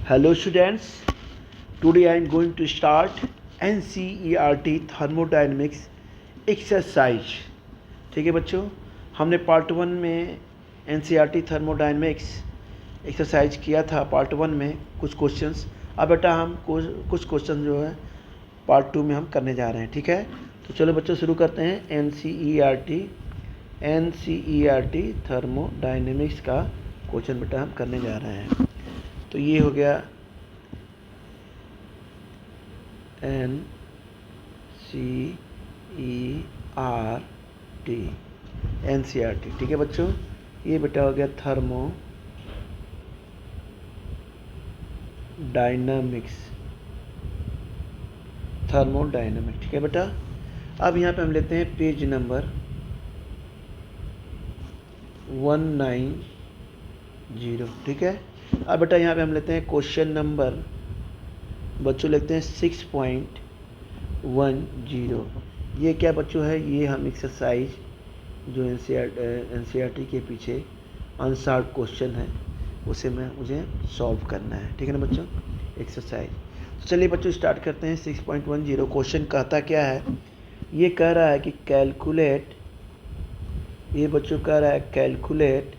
Hello students, today I am going to start NCERT Thermodynamics exercise. ठीक है बच्चों, हमने पार्ट 1 में NCERT Thermodynamics एक्सरसाइज किया था पार्ट 1 में कुछ क्वेश्चंस। अब बेटा हम कुछ क्वेश्चन जो है पार्ट 2 में हम करने जा रहे हैं। ठीक है, तो चलो बच्चों शुरू करते हैं। NCERT थर्मोडाइनमिक्स का क्वेश्चन बेटा हम करने जा रहे हैं। तो ये हो गया NCERT। ठीक है बच्चों, ये बेटा हो गया थर्मोडाइनमिक्स। ठीक है बेटा, अब यहाँ पे हम लेते हैं पेज नंबर 190। ठीक है, अब बेटा यहाँ पे हम लेते हैं क्वेश्चन नंबर बच्चों लिखते हैं 6.10। ये क्या बच्चों है, ये हम एक्सरसाइज जो NCERT के पीछे अनसॉल्व क्वेश्चन है उसे मुझे सॉल्व करना है। ठीक है ना बच्चों, एक्सरसाइज। तो चलिए बच्चों स्टार्ट करते हैं। 6.10 क्वेश्चन कहता क्या है, ये कह रहा है कि कैलकुलेट, ये बच्चों कह रहा है कैलकुलेट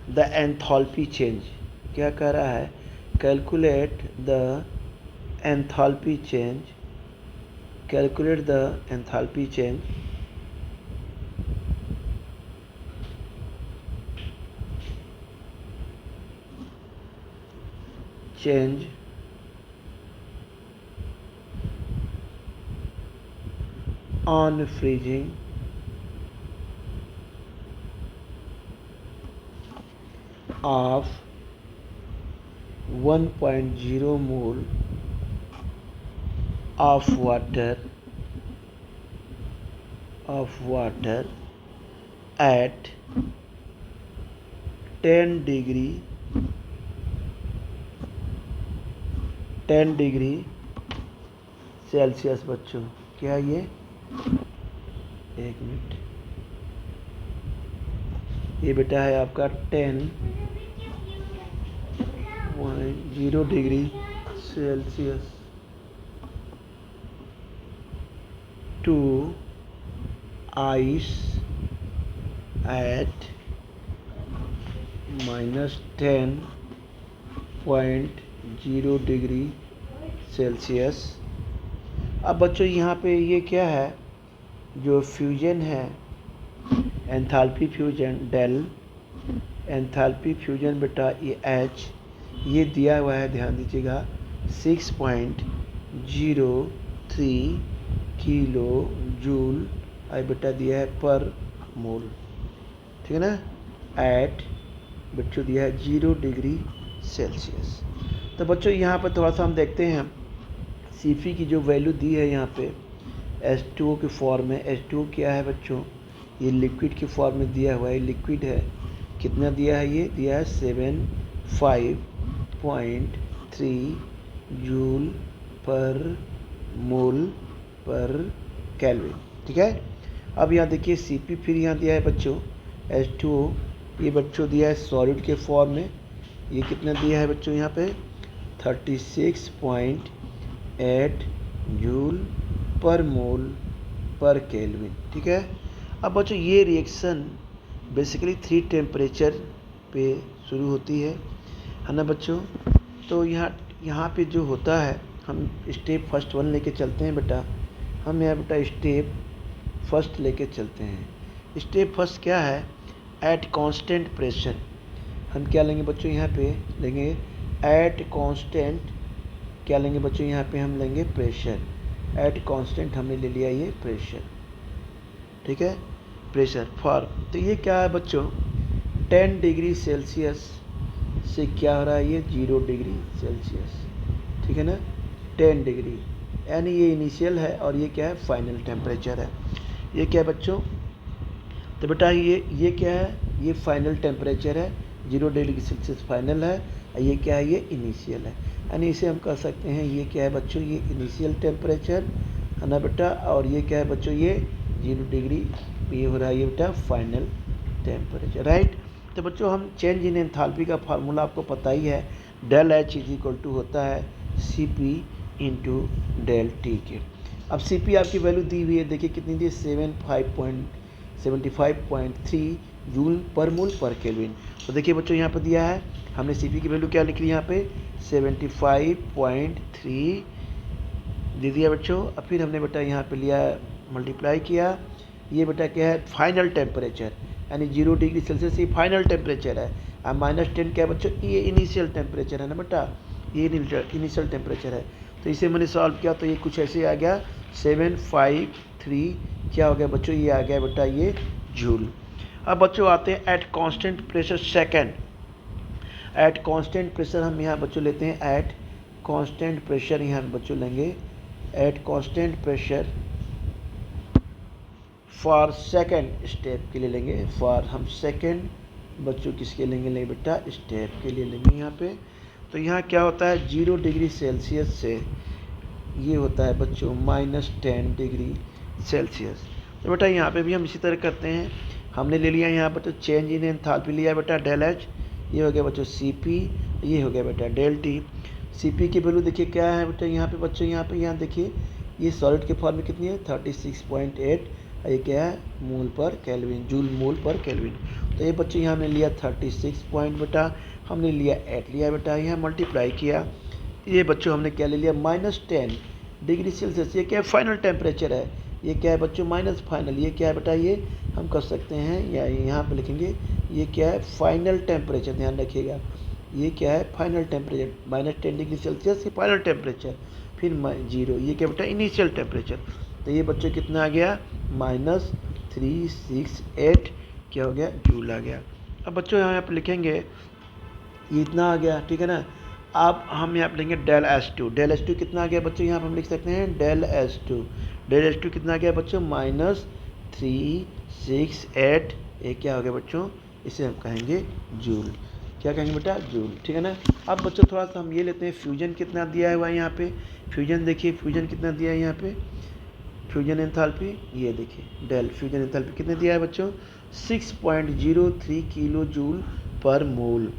द एंथैल्पी चेंज। क्या कह रहा है, calculate the enthalpy change, calculate the enthalpy change on freezing of 1.0 mole of water at 10 degree Celsius. बच्चों क्या ये, एक मिनट, ये बेटा है आपका 10.0 degree Celsius to ice at -10.0 degree Celsius. अब बच्चों यहाँ पे ये क्या है, जो फ्यूजन है enthalpy fusion del, enthalpy fusion बेटा ये H, ये दिया हुआ है, ध्यान दीजिएगा 6.03 किलो जूल आई बेटा दिया है पर मोल। ठीक है ना, एट बच्चों दिया है 0 डिग्री सेल्सियस। तो बच्चों यहाँ पर थोड़ा सा हम देखते हैं, Cp की जो वैल्यू दी है यहाँ पे H2O के फॉर्म में। H2O क्या है बच्चों, ये लिक्विड के फॉर्म में दिया हुआ है, लिक्विड है। कितना दिया है, ये दिया है 75.3 जूल पर मोल पर केल्विन। ठीक है, अब यहाँ देखिए Cp फिर यहाँ दिया है बच्चों H2O, ये बच्चों दिया है सॉलिड के फॉर्म में। ये कितना दिया है बच्चों यहाँ पे 36.8 जूल पर मोल पर केल्विन। ठीक है, अब बच्चों ये रिएक्शन बेसिकली 3 टेम्परेचर पे शुरू होती है ना बच्चों। तो यहाँ पे जो होता है, हम स्टेप फर्स्ट 1 लेके चलते हैं बेटा। हम यहाँ बेटा स्टेप फर्स्ट लेके चलते हैं। स्टेप फर्स्ट क्या है, एट कांस्टेंट प्रेशर। हम क्या लेंगे बच्चों, यहाँ पे लेंगे एट कांस्टेंट, क्या लेंगे बच्चों यहाँ पे हम लेंगे प्रेशर। एट कांस्टेंट हमने ले लिया ये प्रेशर। ठीक है, प्रेशर फॉर, तो ये क्या है बच्चों 10 डिग्री सेल्सियस से क्या हो रहा है, ये 0 डिग्री सेल्सियस। ठीक है ना, 10 डिग्री, यानी ये इनिशियल है और ये क्या है फाइनल टेम्परेचर है। ये क्या है बच्चों, तो बेटा ये क्या है, ये फाइनल टेम्परेचर है, 0 डिग्री सेल्सियस फाइनल है, ये क्या है, ये इनिशियल है। यानी इसे हम कह सकते हैं ये क्या है बच्चों, ये इनिशियल टेम्परेचर है ना बेटा, और ये क्या है बच्चों, ये 0 डिग्री, ये हो रहा है ये बेटा फाइनल टेम्परेचर। राइट, तो बच्चों हम चेंज इन एंथैल्पी का फार्मूला आपको पता ही है, del H is equal to होता है C P into del T के। अब सी पी आपकी वैल्यू दी हुई है, देखिए कितनी दी, 75.3 जूल पर मोल पर केल्विन। तो देखिए बच्चों यहाँ पर दिया है, हमने सी पी की वैल्यू क्या लिख ली यहाँ पे 75.3 दे दिया बच्चों। अब फिर हमने बेटा यहाँ पे लिया मल्टीप्लाई किया, ये बेटा क्या है फाइनल टेम्परेचर, यानी 0 डिग्री सेल्सियस ये फाइनल टेम्परेचर है। अब -10 क्या है बच्चों, ये इनिशियल टेम्परेचर है ना बेटा, ये इनिशियल टेम्परेचर है। तो इसे मैंने सॉल्व किया तो ये कुछ ऐसे आ गया 753 क्या हो गया बच्चों, ये आ गया बेटा ये जूल। अब बच्चों आते हैं at constant pressure second. At constant pressure हम यहाँ बच्चों लेते हैं, एट कांस्टेंट प्रेशर यहाँ बच्चों लेंगे, at constant pressure for second step के लिए लेंगे, फॉर हम सेकंड बच्चों किसके लेंगे बेटा, स्टेप के लिए लेंगे यहाँ पे। तो यहाँ क्या होता है 0 डिग्री सेल्सियस से ये होता है बच्चों -10 डिग्री सेल्सियस। तो बेटा यहाँ पे भी हम इसी तरह करते हैं, हमने ले लिया यहाँ बच्चों चेंज इन एंथैल्पी लिया बेटा डेल एच, ये हो गया बच्चों सी पी, ये हो गया बेटा डेल टी। सी पी की वैल्यू देखिए क्या है बेटा यहाँ पे बच्चों, यहाँ देखिए ये सॉलिड के फॉर्म में कितनी है 36.8, ये क्या है मोल पर केल्विन, जूल मोल पर केल्विन। तो ये बच्चों यहाँ हमने लिया 36 पॉइंट बेटा, हमने लिया 8 लिया बेटा, यहाँ मल्टीप्लाई किया, ये बच्चों हमने क्या ले लिया -10 डिग्री सेल्सियस, ये क्या है फाइनल टेम्परेचर है, ये क्या है बच्चों माइनस फाइनल, ये क्या है बेटा, ये हम कर सकते हैं या यहाँ पे लिखेंगे ये क्या है फाइनल टेम्परेचर, ध्यान रखिएगा ये क्या है फाइनल टेम्परेचर, -10 डिग्री सेल्सियस ये फाइनल टेम्परेचर, फिर 0 ये क्या बेटा इनिशियल टेम्परेचर। तो ये बच्चों कितना आ गया -368 क्या हो गया जूल आ गया। अब बच्चों यहाँ पे लिखेंगे ये इतना आ गया, ठीक है ना। अब हम यहाँ पे लेंगे del S two, del S two कितना आ गया बच्चों, यहाँ पे हम लिख सकते हैं del S two, del S two कितना आ गया बच्चों -368, ये क्या हो गया बच्चों, इसे हम कहेंगे जूल, क्या कहेंगे बेटा जूल, ठीक है ना। अब बच्चों थोड़ा सा हम ये लेते हैं फ्यूजन कितना दिया हुआ है यहाँ पे, फ्यूजन देखिए फ्यूजन कितना दिया है यहाँ पे, फ्यूजन एंथैल्पी ये देखिए डेल फ्यूजन एंथैल्पी कितने दिया है बच्चों 6.03 किलो जूल पर मोल,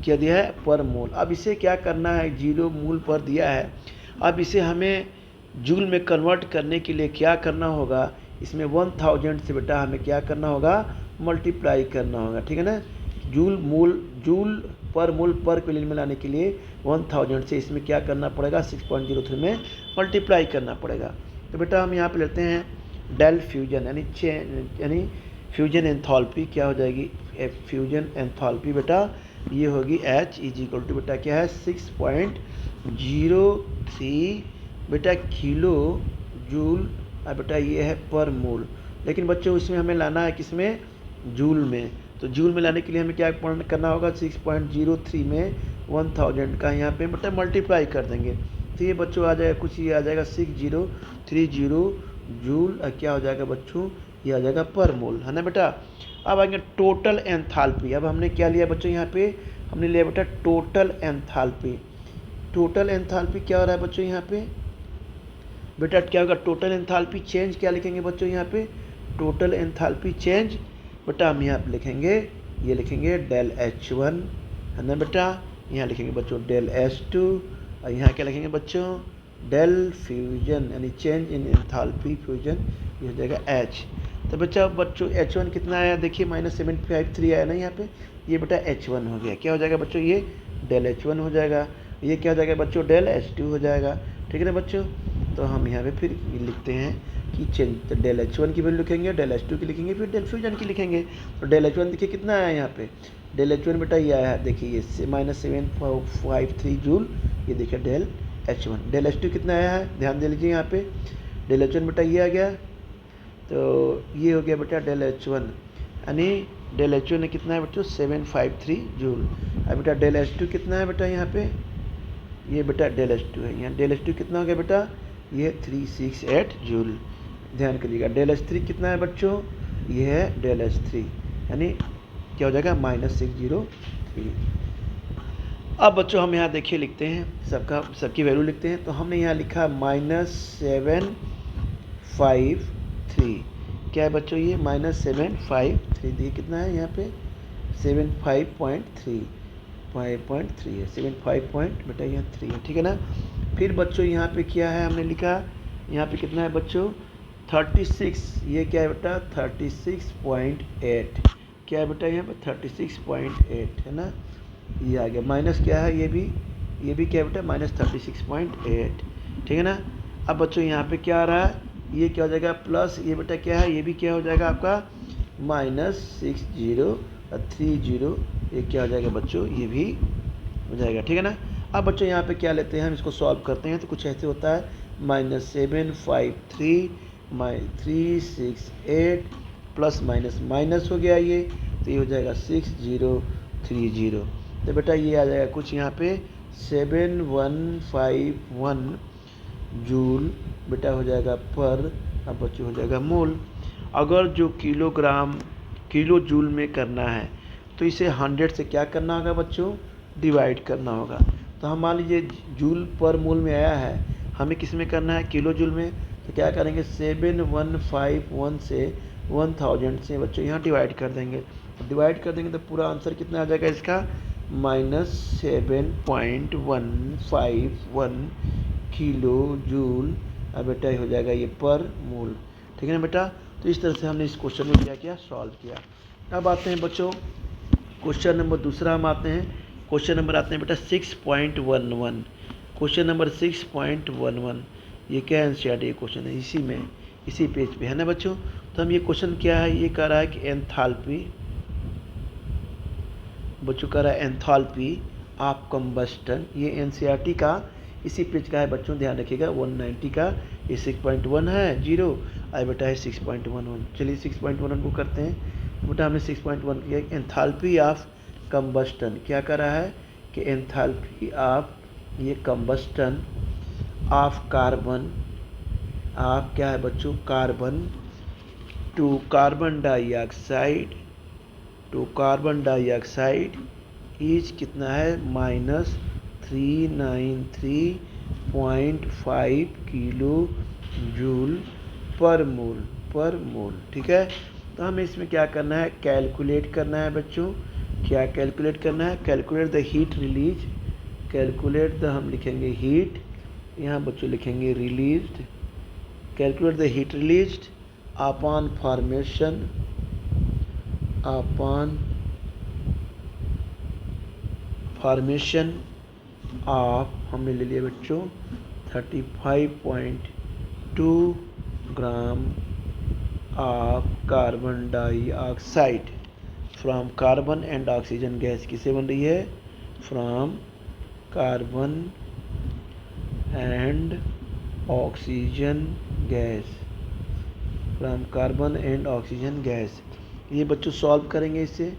क्या दिया है पर मोल। अब इसे क्या करना है 0 मोल पर दिया है, अब इसे हमें जूल में कन्वर्ट करने के लिए क्या करना होगा, इसमें 1000 से बेटा हमें क्या करना होगा मल्टीप्लाई करना होगा, ठीक है ना। जूल पर मोल पर केल्विन में लाने के लिए 1000 से इसमें क्या करना पड़ेगा 6.03 में मल्टीप्लाई करना पड़ेगा। तो बेटा हम यहाँ पे लेते हैं डेल फ्यूजन यानी फ्यूजन एंथैल्पी क्या हो जाएगी, फ्यूजन एंथैल्पी बेटा ये होगी H इज इक्वल टू बेटा क्या है 6.03 बेटा किलो जूल, और बेटा ये है पर मोल। लेकिन बच्चों इसमें हमें लाना है किसमें जूल में, तो जूल में लाने के लिए हमें क्या करना होगा 6.03 में 1000 का यहाँ पे बेटा मल्टीप्लाई कर देंगे, तो ये बच्चों आ जाएगा कुछ ये आ जाएगा 6030 जूल, क्या हो जाएगा बच्चों ये आ जाएगा पर मोल, है ना बेटा। अब आएंगे टोटल एंथैल्पी, अब हमने क्या लिया बच्चों यहाँ पे हमने लिया बेटा टोटल एंथैल्पी। टोटल एंथैल्पी क्या हो रहा है बच्चों यहाँ पे बेटा क्या होगा टोटल एंथैल्पी चेंज, क्या लिखेंगे बच्चों यहाँ पे टोटल एंथैल्पी चेंज, बेटा हम यहाँ पे लिखेंगे ये लिखेंगे डेल H1 है ना बेटा, यहाँ लिखेंगे बच्चों डेल S2, और यहाँ क्या लिखेंगे बच्चों डेल फ्यूजन यानी चेंज इन एंथैल्पी फ्यूजन, ये हो जाएगा H। तो बच्चों H1 कितना आया देखिए -753 आया ना यहाँ पे, ये बेटा H1 हो गया, क्या हो जाएगा बच्चों ये डेल H1 हो जाएगा, ये क्या हो जाएगा बच्चों डेल H2 हो जाएगा, ठीक है ना बच्चों। तो हम यहाँ पे फिर लिखते हैं कि चेंज, तो डेल H1 की वैल्यू लिखेंगे, डेल H2 की लिखेंगे, फिर डेल फ्यूजन की लिखेंगे। तो डेल H1 देखिए कितना आया यहाँ पे, डेल H1 बेटा ये आया है देखिए ये -753 जूल, ये देखिए डेल H1। डेल H2 कितना आया है ध्यान दे लीजिए यहाँ पे, डेल H1 बेटा ये आ गया, तो ये हो गया बेटा डेल H1 यानी डेल H1 ने कितना है बच्चों 753 जूल। अब बेटा डेल H2 कितना है बेटा यहाँ पे, ये बेटा डेल H2 है, यहाँ डेल H2 कितना हो गया बेटा ये 368 जूल। ध्यान करिएगा डेल H3 कितना है बच्चों, ये है डेल H3 यानी क्या हो जाएगा -603। अब बच्चों हम यहाँ देखिए लिखते हैं सबकी वैल्यू लिखते हैं, तो हमने यहाँ लिखा -753 क्या है बच्चों ये -753 देखिए कितना है यहाँ पे 75.3, 5.3 है, 75 पॉइंट बेटा यहाँ 3 है, ठीक है ना। फिर बच्चों यहाँ पे क्या है हमने लिखा, यहाँ पे कितना है बच्चों 36, ये क्या है बेटा 36.8, क्या है बेटा यहाँ पे 36.8 है ना, ये आ गया। माइनस क्या है ये भी क्या है बेटा -36.8, ठीक है ना। अब बच्चों यहाँ पे क्या आ रहा है, ये क्या हो जाएगा प्लस, ये बेटा क्या है ये भी क्या हो जाएगा आपका -60 और 30, ये क्या हो जाएगा बच्चों ये भी हो जाएगा, ठीक है ना। अब बच्चों यहाँ पे क्या लेते हैं हम इसको सॉल्व करते हैं, तो कुछ ऐसे होता है -753 368 प्लस माइनस माइनस हो गया ये, तो ये हो जाएगा 6030, तो बेटा ये आ जाएगा कुछ यहाँ पे 7151 जूल बेटा हो जाएगा पर, अब बच्चों हो जाएगा मोल। अगर जो किलो जूल में करना है तो इसे 100 से क्या करना होगा बच्चों डिवाइड करना होगा। तो हम मान लीजिए जूल पर मोल में आया है, हमें किस में करना है किलो जूल में, तो क्या करेंगे 7151 से 1000 से बच्चों यहाँ डिवाइड कर देंगे, डिवाइड कर देंगे तो पूरा आंसर कितना आ जाएगा इसका -7.151 किलो जूल, अब बेटा ये हो जाएगा ये पर मोल, ठीक है ना बेटा। तो इस तरह से हमने इस क्वेश्चन में क्या किया सॉल्व किया। अब आते हैं बच्चों क्वेश्चन नंबर दूसरा, हम आते हैं क्वेश्चन नंबर आते हैं बेटा 6.11, क्वेश्चन नंबर 6.11, ये क्या एनसीईआरटी क्वेश्चन है, इसी पेज पे है ना बच्चों। तो हम ये क्वेश्चन क्या है, ये कह रहा है कि एंथैल्पी बच्चों कह रहा है एंथैल्पी ऑफ कंबस्टन, ये एनसीईआरटी का इसी पेज का है बच्चों, ध्यान रखिएगा 190 का, ये 6.1 है 0, आई बेटा है 6.11। चलिए 6.11 को करते हैं, बेटा हमने 6.1 किया। एंथैल्पी ऑफ कंबस्टन क्या कर रहा है कि एंथैल्पी ऑफ ये कंबस्टन ऑफ कार्बन, ऑफ क्या है बच्चों carbon to carbon dioxide is कितना है -393.5 किलो जूल पर मोल, ठीक है। तो हमें इसमें क्या करना है कैलकुलेट करना है बच्चों, क्या कैलकुलेट करना है, calculate the heat release, calculate the हम लिखेंगे हीट, यहाँ बच्चों लिखेंगे released, calculate the heat released upon formation of हमने ले लिया बच्चों 35.2 gram of carbon dioxide from carbon and oxygen gas, किसे बन रही है from carbon and oxygen gas, ये बच्चों सॉल्व करेंगे इससे।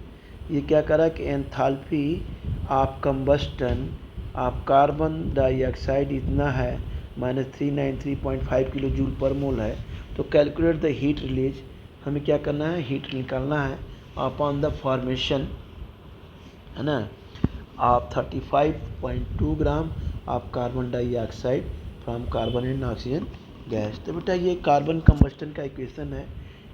ये क्या करा कि enthalpy of combustion of carbon dioxide इतना है -393.5 किलो जूल पर मोल है, तो कैलकुलेट द हीट रिलीज, हमें क्या करना है हीट निकालना है अपॉन द फॉर्मेशन है ना आप 35.2 gram of carbon dioxide from carbon and oxygen gas. तो बेटा ये कार्बन कंबस्टन का इक्वेशन है,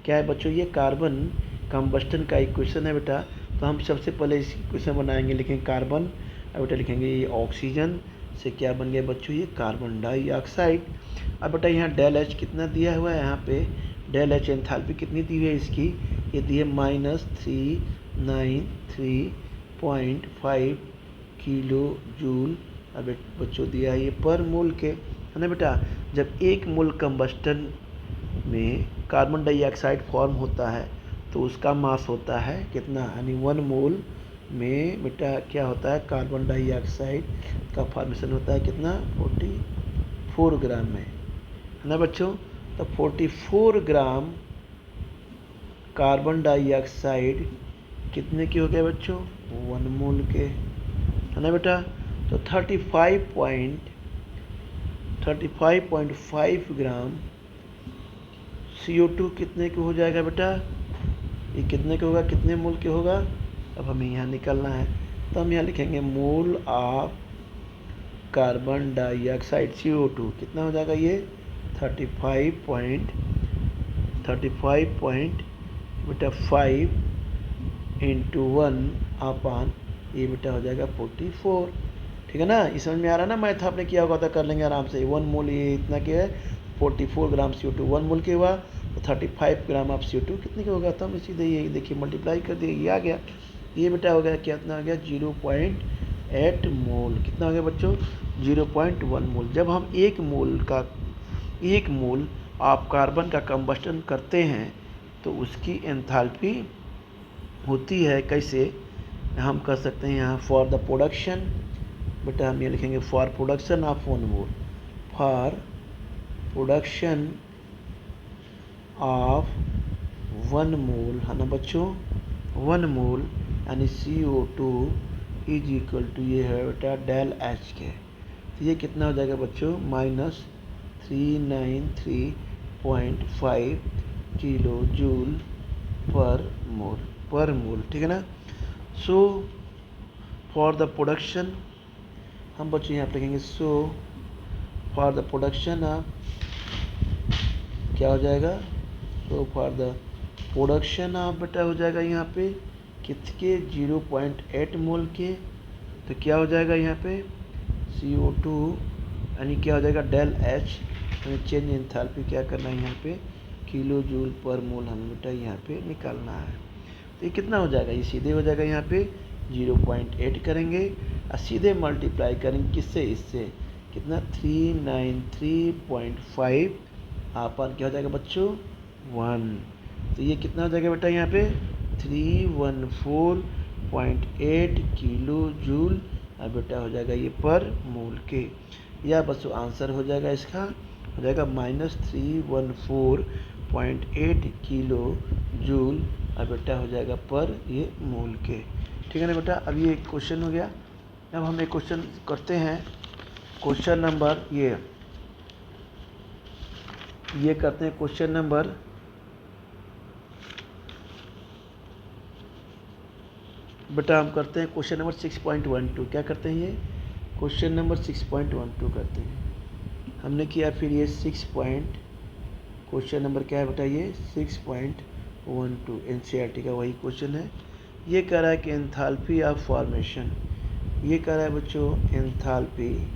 क्या है बच्चों ये कार्बन कंबस्टन का इक्वेशन है बेटा। तो हम सबसे पहले इस इक्वेशन बनाएंगे, लिखेंगे कार्बन, अब बेटा लिखेंगे ये ऑक्सीजन से क्या बन गया बच्चों ये कार्बन डाइऑक्साइड। अब बेटा यहाँ डेल एच कितना दिया हुआ है, यहाँ पे डेल एच एंथैल्पी कितनी दी हुई है इसकी, ये दी है -393.5 किलो जूल, अब बच्चों दिया है ये पर मोल के है ना बेटा। जब एक मोल कंबस्टन में कार्बन डाइऑक्साइड फॉर्म होता है तो उसका मास होता है कितना, यानी 1 मोल में बेटा क्या होता है कार्बन डाइऑक्साइड का फॉर्मेशन होता है कितना 44 ग्राम में है ना बच्चों। तो 44 ग्राम कार्बन डाइऑक्साइड कितने के हो गए बच्चों 1 मोल के है ना बेटा। तो 35.5 ग्राम CO2 कितने के हो जाएगा बेटा, ये कितने के होगा कितने मोल के होगा, अब हमें यहाँ निकालना है। तो हम यहाँ लिखेंगे mole of carbon dioxide CO2 कितना हो जाएगा ये 35.5 बेटा 5 × 1 अपॉन ये बेटा हो जाएगा 44। ठीक है ना, ये समझ में आ रहा है ना, मैथ आपने किया होगा तो कर लेंगे आराम से। 1 मोल ये इतना क्या है 44 ग्राम CO2, 1 मोल के हुआ तो 35 ग्राम ऑफ CO2 कितने का होगा, तो हम सीधे ये देखिए मल्टीप्लाई कर दिए, ये आ गया। ये बेटा हो गया कितना आ गया 0.8 मोल। कितना हो गया बच्चों 0.1 मोल। जब हम एक मोल आप कार्बन का कंबस्टन करते हैं तो उसकी एंथैल्पी होती है कैसे, हम कर सकते हैं यहाँ फॉर द प्रोडक्शन, बेटा हम ये लिखेंगे for production of 1 mole, for production of 1 मोल है ना बच्चों, 1 मोल यानी CO2 इज इक्वल टू ये है बेटा डेल एच के। तो ये कितना हो जाएगा बच्चों -393.5 किलो जूल पर मोल। ठीक है ना। सो फॉर द प्रोडक्शन हम बच्चों यहाँ पे लिखेंगे so for the production of क्या हो जाएगा, so for the production of बेटा हो जाएगा यहाँ पे कितने 0.8 मोल के, तो क्या हो जाएगा यहाँ पे CO2 यानी क्या हो जाएगा डेल एच, हमें चेंज एंथैल्पी क्या करना है यहाँ पे किलो जूल पर मोल हमें बेटा यहाँ पे निकालना है। तो ये कितना हो जाएगा, ये सीधे हो जाएगा यहाँ पे 0.8 करेंगे और सीधे मल्टीप्लाई करेंगे किससे, इससे कितना 393.5 अपन क्या हो जाएगा बच्चों 1। तो ये कितना हो जाएगा बेटा यहाँ पे 314.8 किलो जूल और बेटा हो जाएगा ये पर मोल के, या बच्चों आंसर हो जाएगा इसका हो जाएगा -314.8 किलो जूल और बेटा हो जाएगा पर ये मोल के। ठीक है ना बेटा। अब ये क्वेश्चन हो गया। अब हम एक क्वेश्चन करते हैं, क्वेश्चन नंबर ये करते हैं क्वेश्चन नंबर बेटा हम करते हैं क्वेश्चन नंबर 6.12। क्या करते हैं ये क्वेश्चन नंबर 6.12 करते हैं हमने किया। फिर ये क्वेश्चन नंबर क्या है बेटा ये 6.12 NCERT का वही क्वेश्चन है। ये कह रहा है कि एंथैल्पी ऑफ फॉर्मेशन, ये कह रहा है बच्चों enthalpy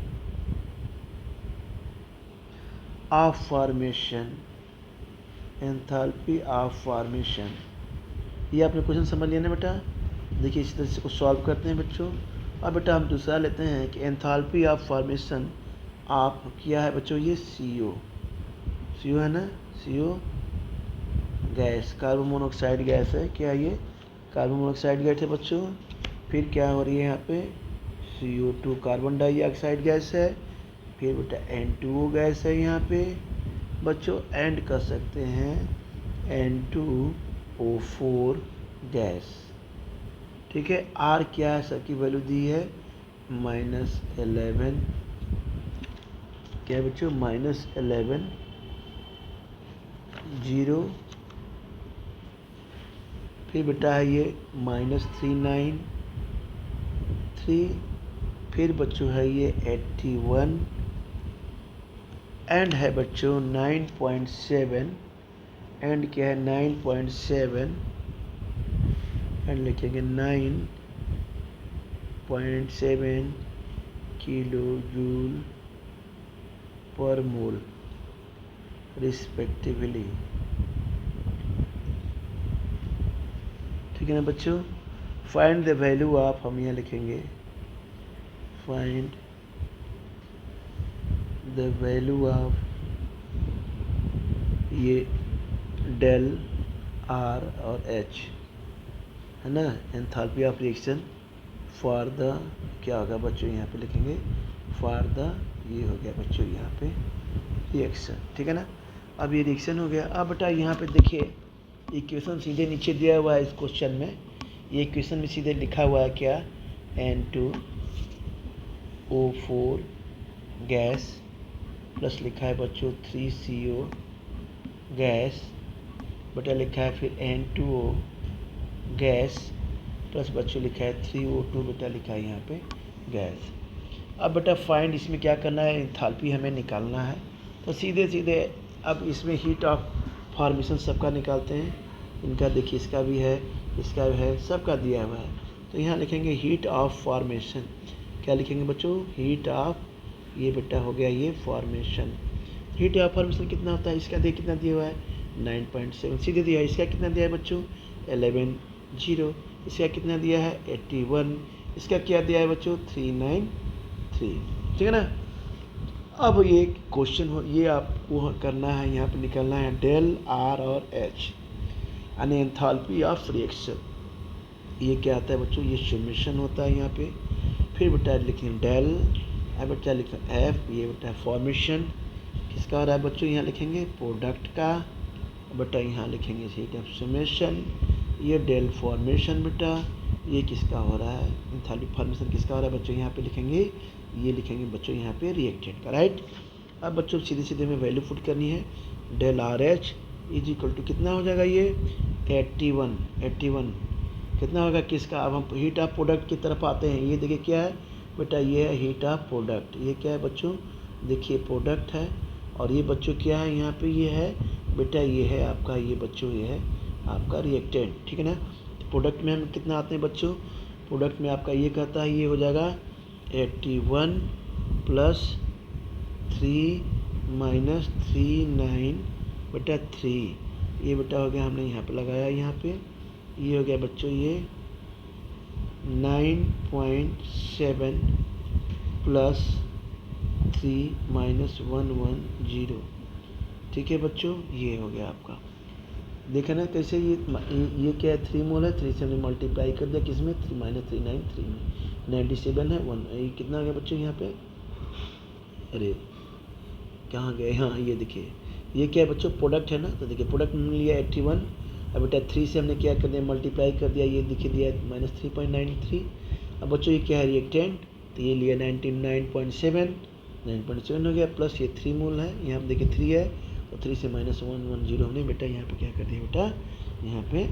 of formation, enthalpy of formation. ये आपने क्वेश्चन समझ लिया ना बेटा। देखिए इस तरह से को सॉल्व करते हैं बच्चों। अब बेटा हम दूसरा लेते हैं कि एंथैल्पी ऑफ फॉर्मेशन आप किया है बच्चों ये CO है ना, CO gas, carbon monoxide gas है। क्या ये कार्बन मोनोऑक्साइड गैस है बच्चों। फिर क्या हो रही है यहाँ पे CO2 कार्बन डाइऑक्साइड गैस है। फिर बेटा N2O गैस है यहाँ पे बच्चों, एंड कर सकते हैं N2O4 गैस। ठीक है। R क्या है, सबकी वैल्यू दी है -11, क्या है बच्चों -11 0। फिर बेटा है ये -393। फिर बच्चों है ये 81 एंड है बच्चों 9.7, एंड क्या है 9.7 एंड लिखेंगे 9.7 किलो जूल पर मोल रिस्पेक्टिवली। ठीक है ना बच्चों। फाइंड द वैल्यू ऑफ, हम यहाँ लिखेंगे फाइंड द वैल्यू ऑफ ये डेल R और H है ना, enthalpy of reaction for the क्या होगा बच्चों यहाँ पे लिखेंगे फॉर द, ये हो गया बच्चों यहाँ पे रिएक्शन। ठीक है ना। अब ये रिएक्शन हो गया। अब बेटा यहाँ पे देखिए इक्वेशन सीधे नीचे दिया हुआ है इस क्वेश्चन में। ये इक्वेशन में सीधे लिखा हुआ है क्या N2O4 गैस प्लस लिखा है बच्चों 3CO गैस बेटा लिखा है फिर N2O गैस प्लस बच्चों लिखा है 3O2 बेटा लिखा है यहाँ पे गैस। अब बेटा फाइंड, इसमें क्या करना है एंथैल्पी हमें निकालना है। तो सीधे अब इसमें हीट ऑफ फॉर्मेशन सबका निकालते हैं। इनका देखिए इसका भी है, इसका भी है, सबका दिया हुआ है। तो तो यहाँ लिखेंगे हीट ऑफ फॉर्मेशन। क्या लिखेंगे बच्चों? हीट ऑफ, ये बेटा हो गया ये फॉर्मेशन। हीट ऑफ फॉर्मेशन कितना होता है? इसका देखिए कितना दिया हुआ है 9.7 सीधे दिया है। इसका कितना दिया है बच्चों? 11.0। इसका कितना दिया है? 81। इसका क्या दिया है बच्चों? 393। ठीक है ना। अब ये क्वेश्चन हो, ये आपको करना है, यहाँ पे निकलना है डेल आर और एच यानी एंथैल्पी ऑफ रिएक्शन। ये क्या आता है बच्चों? ये समेशन होता है यहाँ पे। फिर बेटा लिखें डेल, अब बेटा लिखें एफ, ये बेटा फॉर्मेशन किसका हो रहा है बच्चों? यहाँ लिखेंगे प्रोडक्ट का। बेटा यहाँ लिखेंगे हीट ऑफ समेशन, ये डेल फॉर्मेशन बेटा, ये किसका हो रहा है? एंथैल्पी फॉर्मेशन किसका हो रहा है बच्चों? यहाँ पे लिखेंगे, ये लिखेंगे बच्चों यहाँ पे रिएक्टेंट का, राइट। अब बच्चों सीधे सीधे में वैल्यू पुट करनी है। Del R H is equal to कितना हो जाएगा? ये 81 कितना होगा किसका? अब हम हीट ऑफ प्रोडक्ट की तरफ आते हैं। ये देखिए क्या है बेटा? ये है हीट ऑफ प्रोडक्ट। ये क्या है बच्चों? देखिए प्रोडक्ट है, और ये बच्चों क्या है यहाँ पे? ये है बेटा, ये है आपका, ये बच्चों ये है आपका रिएक्टेंट। ठीक है ना। तो प्रोडक्ट में हम कितना आते हैं बच्चों? प्रोडक्ट में आपका ये कहता है, ये हो जाएगा 81 प्लस 3 माइनस 39 बेटा 3। ये बेटा हो गया, हमने यहाँ पे लगाया, यहाँ पे ये हो गया बच्चों ये 9.7 प्लस 3 माइनस 110। ठीक है बच्चों, ये हो गया आपका। देखा ना कैसे? ये क्या है? 3 मोल है, 3 से हमने मल्टीप्लाई कर दिया किसमें? 3 माइनस 3 में 97 है 1। ये कितना आ गया बच्चों यहाँ पे? अरे कहाँ गए? हाँ ये देखिए, ये क्या है बच्चों? प्रोडक्ट है ना। तो देखिए प्रोडक्ट में लिया 81, अब बेटा 3 से हमने क्या कर दिया? मल्टीप्लाई कर दिया, ये दिखी दिया माइनस 3.93। अब बच्चों ये क्या है? रिएक्टेंट। तो ये लिया 9.7 हो गया, प्लस ये 3 मोल है, यहाँ पे देखिए 3 है, तो 3 से माइनस 110 हमने बेटा यहाँ पे क्या कर दिया बेटा? यहाँ पे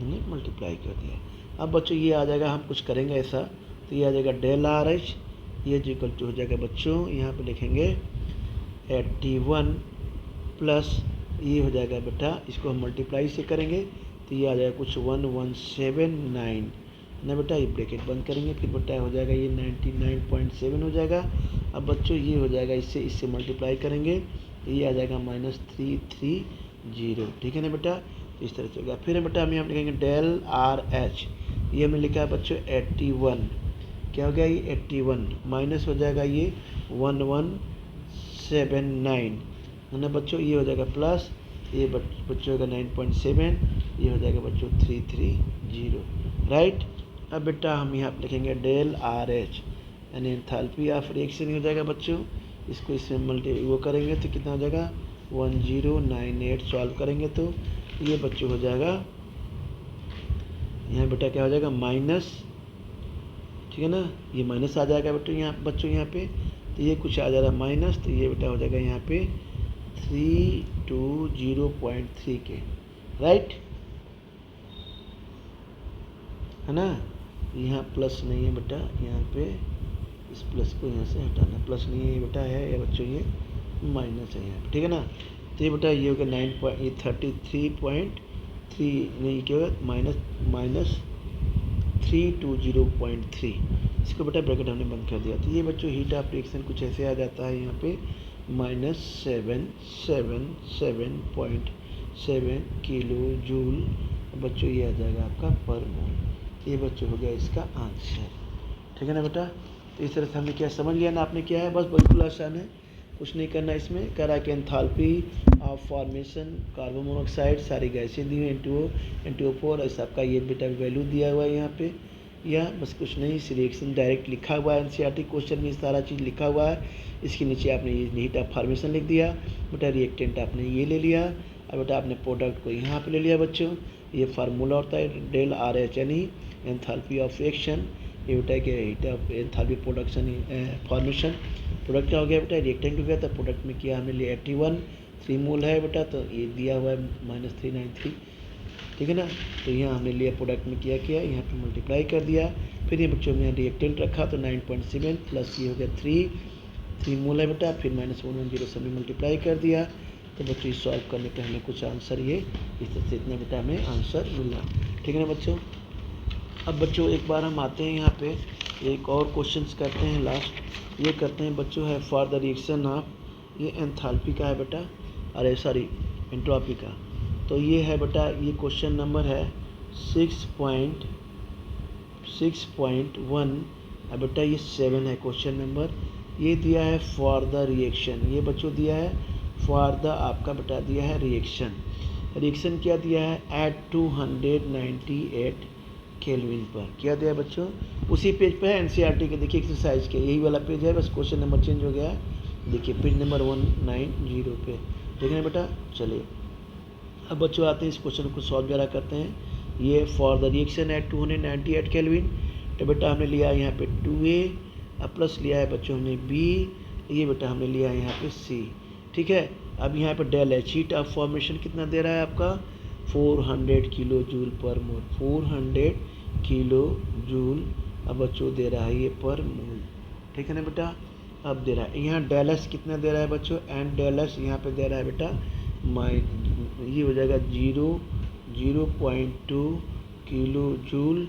हमने मल्टीप्लाई कर दिया। अब बच्चों ये आ जाएगा, हम कुछ करेंगे ऐसा, तो ये आ जाएगा डेल आर एच, ये जो इक्वल टू हो जाएगा बच्चों, यहाँ पे लिखेंगे 81 प्लस ये हो जाएगा बेटा, इसको हम मल्टीप्लाई से करेंगे तो ये आ जाएगा कुछ 1179 ना बेटा। ये ब्रैकेट बंद करेंगे, फिर बेटा हो जाएगा ये 99.7 हो जाएगा। अब बच्चों ये हो जाएगा, इससे मल्टीप्लाई करेंगे तो ये आ जाएगा माइनस 330। ठीक है ना बेटा। तो इस तरह से हो गया। फिर बेटा हम यहाँ लिखेंगे डेल आर एच, ये हमने लिखा है बच्चों 81। क्या हो गया? ये 81 माइनस हो जाएगा ये 1179 है ना बच्चों। ये हो जाएगा प्लस, ये बच्चों का 9.7, ये हो जाएगा बच्चों 330, राइट। अब बेटा हम यहाँ पे लिखेंगे डेल आर एच यानी एंथैल्पी ऑफ रिएक्शन हो जाएगा बच्चों। इसको इसमें वो करेंगे तो कितना हो जाएगा? 1098 सॉल्व करेंगे तो ये बच्चों हो जाएगा, यहाँ बेटा क्या हो जाएगा? माइनस। ठीक है ना, ये माइनस आ जाएगा बच्चों यहाँ पे, तो ये कुछ आ जा रहा है माइनस, तो ये बेटा हो जाएगा यहाँ पे 320.3 के, राइट है ना। यहाँ प्लस नहीं है बेटा, यहाँ पे इस प्लस को यहाँ से हटाना, प्लस नहीं है बेटा, है या बच्चों ये माइनस है यहाँ पे। ठीक है ना। तो ये बेटा ये हो गया 33.3 नहीं, क्या होगा? माइनस 320.3। इसको बेटा ब्रैकेट हमने बंद कर दिया। तो ये बच्चों हीट ऑफ रिएक्शन कुछ ऐसे आ जाता है यहाँ पे -777.7 किलो जूल बच्चों, ये आ जाएगा आपका पर मोल। ये बच्चों हो गया इसका आंसर। ठीक है ना बेटा। तो इस तरह से हमने क्या समझ लिया ना आपने क्या है? बस बिल्कुल आसान है, कुछ नहीं करना। इसमें कह रहा है कि enthalpy of formation carbon monoxide, सारी गैसें दी हुई N2O N2O4, ऐसा आपका ये बेटा वैल्यू दिया हुआ है यहाँ पे, या बस कुछ नहीं, इस रिएक्शन डायरेक्ट लिखा हुआ है एनसीईआरटी क्वेश्चन में, सारा चीज़ लिखा हुआ है। इसके नीचे आपने ये हीट ऑफ फॉर्मेशन लिख दिया बेटा, रिएक्टेंट आपने ये ले लिया, अब बेटा आपने प्रोडक्ट को यहाँ पे ले लिया बच्चों। ये फार्मूला होता है डेल आर एच यानी एंथैल्पी ऑफ रिएक्शन। ये बेटा कि heat of enthalpy production formation, product क्या हो गया बेटा? रिएक्टेंट हो गया। तो प्रोडक्ट में किया हमने लिया 81, 3 मोल है बेटा, तो ये दिया हुआ है -393। ठीक है ना। तो यहाँ हमने लिया प्रोडक्ट में किया यहाँ पे मल्टीप्लाई कर दिया, फिर ये बच्चों में रिएक्टेंट रखा तो 9.7 प्लस ये हो गया 3 मोल है बेटा, फिर -110 से हमने मल्टीप्लाई कर दिया। तो बच्चों इस सॉल्व करने पे हमें कुछ आंसर ये इस तरह से इतना बेटा हमें आंसर मिला। ठीक है ना बच्चों। अब बच्चों एक बार हम आते हैं यहाँ पे, एक और क्वेश्चंस करते हैं लास्ट। ये करते हैं बच्चों है फॉर द रिएक्शन ऑफ, ये एंथैल्पी का है बेटा, अरे सॉरी एंट्रोपी का। तो ये है बेटा, ये क्वेश्चन नंबर है 6.1 है बेटा, ये 7 है क्वेश्चन नंबर। ये दिया है फॉर द रिएक्शन, ये बच्चों दिया है फॉर द, आपका बेटा दिया है रिएक्शन। रिएक्शन क्या दिया है, एट 298 केल्विन पर। क्या दिया है बच्चों, उसी पेज पे है एनसीईआरटी के, देखिए एक्सरसाइज के यही वाला पेज है, बस क्वेश्चन नंबर चेंज हो गया है। देखिए पेज नंबर 190 पे, ठीक है बेटा। चलिए अब बच्चों आते हैं इस क्वेश्चन को सॉल्व जरा करते हैं। ये for the reaction at 298 kelvin, तो बेटा हमने लिया यहाँ पे 2A, अब प्लस लिया है बच्चों हमने B, ये बेटा हमने लिया है यहाँ पे C, ठीक है। अब यहाँ पे del H, heat of formation कितना दे रहा है आपका 400 किलो जूल पर मोल, 400 किलो जूल अब बच्चों दे रहा है ये पर मोल, ठीक है ना बेटा। अब दे रहा है यहाँ डेल एस कितना दे रहा है बच्चों, एंड डेल एस यहाँ पे दे रहा है बेटा ये हो जाएगा 0.2 किलो जूल,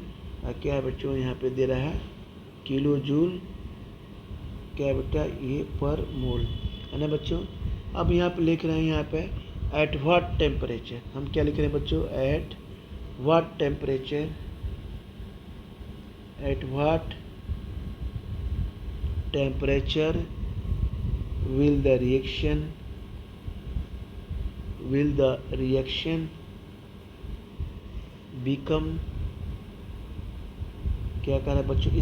क्या है बच्चों यहाँ पे दे रहा है किलो जूल, क्या है बेटा ये पर मोल, है ना बच्चों। अब यहाँ पे लिख रहे हैं यहाँ पे एट व्हाट टेम्परेचर, हम क्या लिख रहे हैं बच्चों, at what temperature, at what temperature will the reaction become, क्या कर रहा है बच्चों,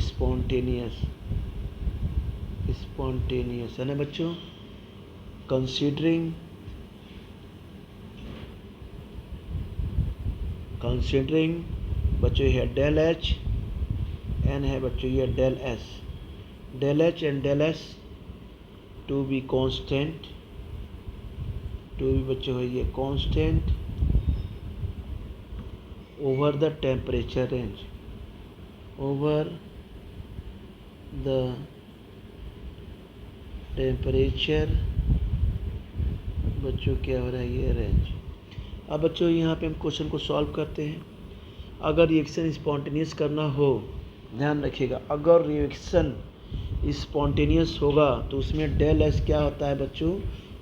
स्पॉन्टेनियस है ना बच्चों। कंसिडरिंग बच्चों ये डेल एच, एन है बच्चों ये del S, del H and del S to be constant, to be बच्चों है ये constant over the temperature range, over the temperature बच्चों क्या हो रहा है ये रेंज। अब बच्चों यहाँ पे हम क्वेश्चन को सॉल्व करते हैं। अगर रिएक्शन स्पॉन्टेनियस करना हो, ध्यान रखिएगा, अगर रिएक्शन स्पॉन्टेनियस होगा तो उसमें डेल एस क्या होता है बच्चों,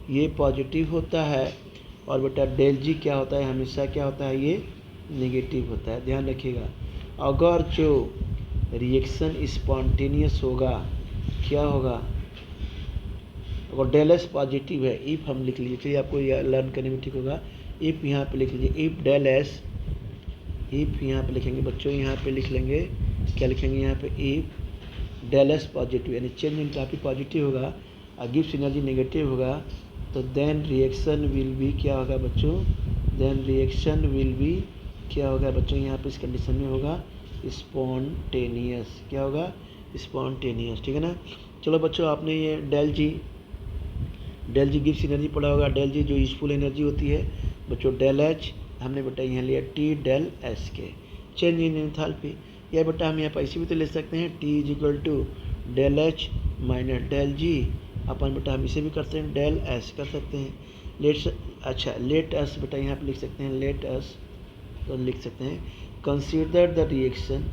ये पॉजिटिव होता है, और बेटा डेल जी क्या होता है, हमेशा क्या होता है ये नेगेटिव होता है, ध्यान रखिएगा। अगर जो रिएक्शन स्पॉन्टेनियस होगा क्या होगा, अगर डेल एस पॉजिटिव है, इफ़ हम लिख लीजिए, चलिए आपको यह लर्न करने में ठीक होगा। इफ़ यहाँ पे लिख लीजिए, इफ़ डेल एस, इफ़ यहाँ पे लिखेंगे बच्चों, यहाँ पे लिख लेंगे, क्या लिखेंगे यहाँ पे, इफ़ डेल एस पॉजिटिव यानी चेंज इन काफ़ी पॉजिटिव होगा और गिव्स एनर्जी नेगेटिव होगा, तो देन रिएक्शन विल बी क्या होगा बच्चों, देन रिएक्शन विल बी क्या होगा बच्चों, यहाँ पे इस कंडीशन में होगा स्पॉन्टेनियस, क्या होगा स्पॉन्टेनियस, ठीक है ना। चलो बच्चों आपने ये डेल जी गिव्स एनर्जी पढ़ा होगा, डेल जी जो यूजफुल एनर्जी होती है बच्चों, डेल एच हमने बेटा यहाँ लिया टी डेल एस के, चेंज इन एंथैल्पी, या बेटा हम यहाँ पर ऐसे भी तो ले सकते हैं T is equal to del H minus del G, अपन बेटा हम इसे भी करते हैं डेल एस कर सकते हैं। लेट अस बेटा यहाँ पे लिख सकते हैं, लेट अस तो लिख सकते हैं consider the reaction,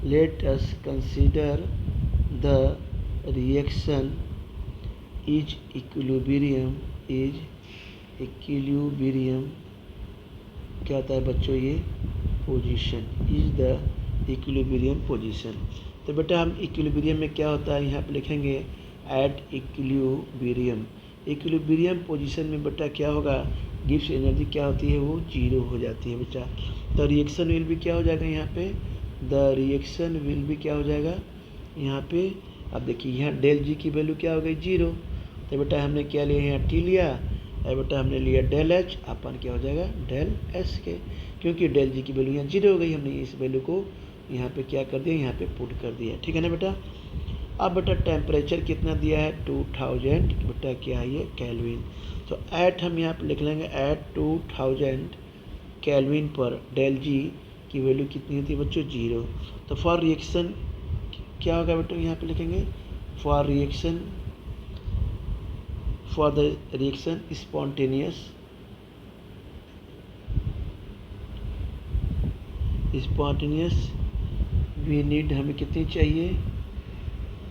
let us consider the reaction is equilibrium, क्या होता है बच्चों ये position, is the equilibrium position. तो बेटा हम इक्विलिब्रियम में क्या होता है यहाँ पे लिखेंगे एट इक्विलिब्रियम पोजीशन में बेटा क्या होगा, गिव्स एनर्जी क्या होती है वो 0 हो जाती है बेटा। तो रिएक्शन विल भी क्या हो जाएगा यहाँ पे, द रिएक्शन विल भी क्या हो जाएगा यहाँ पे, अब देखिए यहाँ डेल जी की वैल्यू क्या हो गई 0, तो बेटा हमने क्या लिया यहाँ टी लिया, और बेटा हमने लिया डेल एच, अपन क्या हो जाएगा डेल एस के, क्योंकि डेल जी की वैल्यू यहाँ 0 हो गई, हमने इस वैल्यू को यहाँ पे क्या कर दिया, यहाँ पे पुट कर दिया, ठीक है ना बेटा। अब बेटा टेम्परेचर कितना दिया है 2000 बेटा क्या है ये केल्विन, तो एट हम यहाँ पे लिख लेंगे एट 2000 केल्विन पर डेल जी की वैल्यू कितनी होती है बच्चों 0। तो फॉर रिएक्शन क्या होगा बेटा, यहाँ पे लिखेंगे for the reaction spontaneous we need हमें कितनी चाहिए,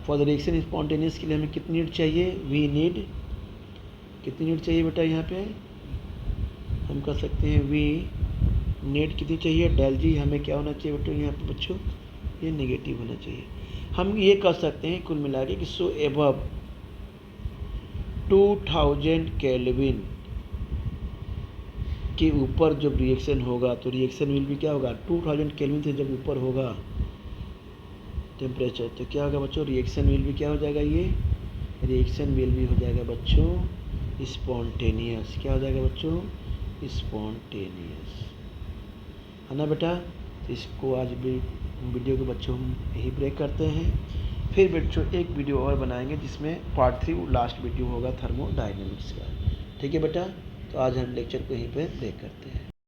फॉर द रिएक्शन स्पॉन्टेनियस के लिए हमें कितनी नीड चाहिए, वी नीड कितनी नीड चाहिए बेटा, यहाँ पे हम कर सकते हैं वी नीड कितनी चाहिए, डेल जी हमें क्या होना चाहिए बेटा यहाँ पे बच्चों, ये नेगेटिव होना चाहिए। हम ये कर सकते हैं कुल मिला के कि सो एबव 2000 केल्विन के ऊपर जब रिएक्शन होगा तो रिएक्शन विल भी क्या होगा, 2000 केल्विन से जब ऊपर होगा टेम्परेचर तो क्या होगा बच्चों, रिएक्शन विल भी क्या हो जाएगा, ये रिएक्शन विल भी हो जाएगा बच्चों स्पॉन्टेनियस। क्या हो जाएगा बच्चों, स्पॉन्टेनियस, है ना बेटा। तो इसको आज भी वीडियो को बच्चों हम यही ब्रेक करते हैं, फिर बच्चों एक वीडियो और बनाएंगे जिसमें पार्ट 3 लास्ट वीडियो होगा थर्मोडायनेमिक्स का। ठीक है बेटा, तो आज हम लेक्चर को यहीं पे ब्रेक करते हैं।